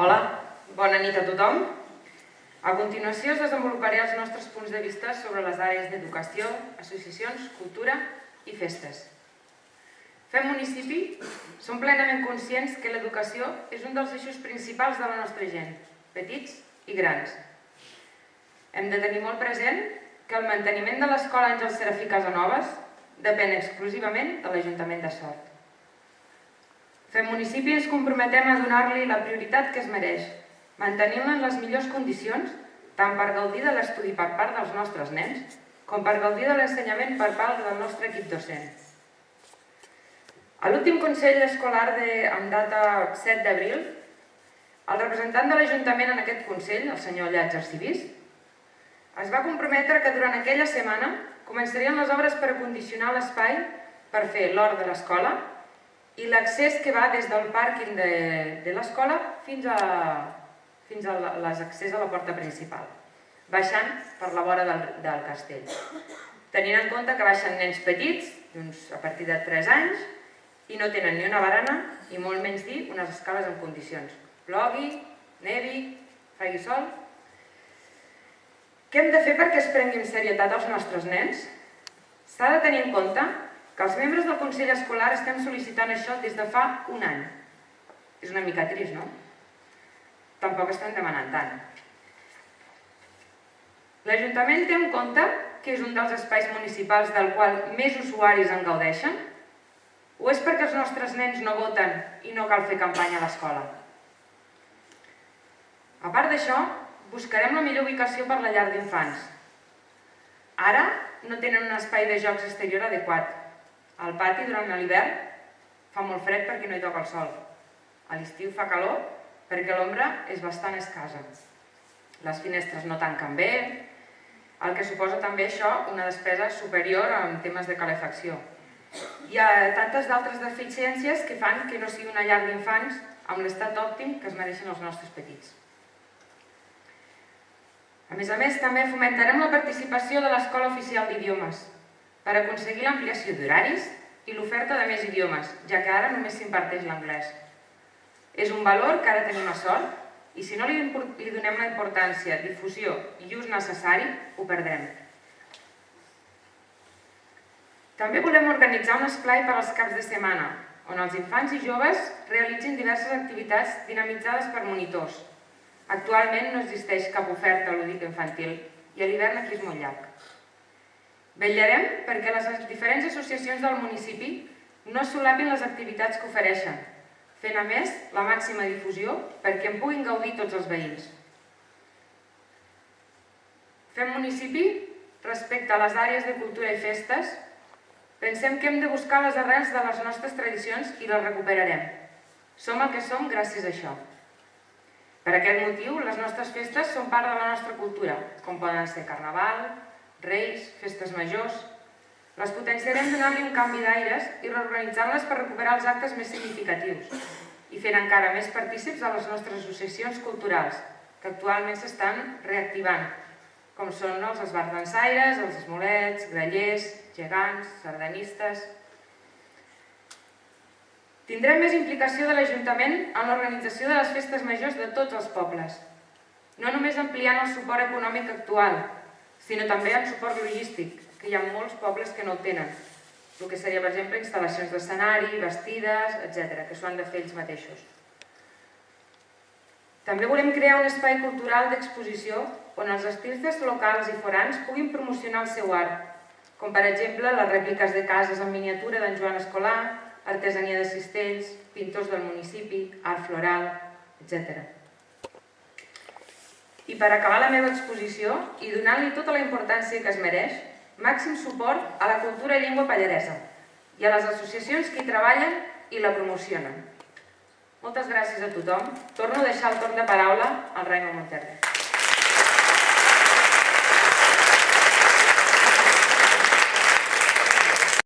Hola, bona nit a tothom. A continuació us desenvoluparé els nostres punts de vista sobre les àrees d'educació, associacions, cultura i festes. Fem Municipi som plenament conscients que l'educació és un dels eixos principals de la nostra gent, petits i grans. Hem de tenir molt present que el manteniment de l'Escola Àngel Serafí Casanovas depèn exclusivament de l'Ajuntament de Sort. Fem Municipi ens comprometem a donar-li la prioritat que es mereix, mantenint-la en les millors condicions, tant per gaudir de l'estudi per part dels nostres nens, com per gaudir de l'ensenyament per part del nostre equip docent. A l'últim Consell Escolar en data 7 d'abril, el representant de l'Ajuntament en aquest Consell, el senyor Llàtzer Civís, es va comprometre que durant aquella setmana començarien les obres per acondicionar l'espai per fer l'hort de l'escola i l'accés que va des del pàrquing de l'escola fins a l'accés a la porta principal, baixant per la vora del castell. Tenint en compte que baixen nens petits, a partir de 3 anys, i no tenen ni una barana i molt menys dir unes escales en condicions. Plogui, nevi, faci sol. Què hem de fer perquè es prengui en serietat els nostres nens? S'ha de tenir en compte que els membres del Consell Escolar estem sol·licitant això des de fa un any. És una mica trist, no? Tampoc estem demanant tant. L'Ajuntament té en compte que és un dels espais municipals del qual més usuaris en gaudeixen? O és perquè els nostres nens no voten i no cal fer campanya a l'escola? A part d'això, buscarem la millor ubicació per la llar d'infants. Ara no tenen un espai de jocs exterior adequat. Al pati, durant l'hivern, fa molt fred perquè no hi toca el sol. A l'estiu fa calor perquè l'ombra és bastant escassa. Les finestres no tanquen bé, el que suposa també això una despesa superior en temes de calefacció. Hi ha tantes d'altres deficiències que fan que no sigui una llar d'infants amb l'estat òptim que es mereixen els nostres petits. A més, també fomentarem la participació de l'Escola Oficial d'Idiomes per aconseguir l'ampliació d'horaris i l'oferta de més idiomes, ja que ara només s'imparteix l'anglès. És un valor que ara tenim a Sort i si no li donem la importància, difusió i ús necessari, ho perdrem. També volem organitzar un esplai per als caps de setmana, on els infants i joves realitzin diverses activitats dinamitzades per monitors. Actualment no existeix cap oferta lúdica infantil i a l'hivern aquí és molt llarg. Vetllarem perquè les diferents associacions del municipi no solapin les activitats que ofereixen, fent a més la màxima difusió perquè en puguin gaudir tots els veïns. Fem Municipi, respecte a les àrees de cultura i festes, pensem que hem de buscar les arrels de les nostres tradicions i les recuperarem. Som el que som gràcies a això. Per aquest motiu, les nostres festes són part de la nostra cultura, com poden ser Carnaval, Reis, festes majors. Les potenciarem donant-li un canvi d'aires i reorganitzant-les per recuperar els actes més significatius i fent encara més partícips a les nostres associacions culturals, que actualment s'estan reactivant, com són els esbarts dansaires, els esmolets, grallers, gegants, sardanistes. Tindrem més implicació de l'Ajuntament en l'organització de les festes majors de tots els pobles, no només ampliant el suport econòmic actual, sinó també en suport logístic, que hi ha molts pobles que no el tenen, el que seria, per exemple, instal·lacions d'escenari, vestides, etc., que s'ho han de fer ells mateixos. També volem crear un espai cultural d'exposició on els artistes locals i forans puguin promocionar el seu art, com per exemple les rèpliques de cases en miniatura d'en Joan Escolà, artesania de cistells, pintors del municipi, art floral, etc. I per acabar la meva exposició i donant-li tota la importància que es mereix, màxim suport a la cultura i llengua pallaresa i a les associacions que hi treballen i la promocionen. Moltes gràcies a tothom. Torno a deixar el torn de paraula al Raimon Monterde.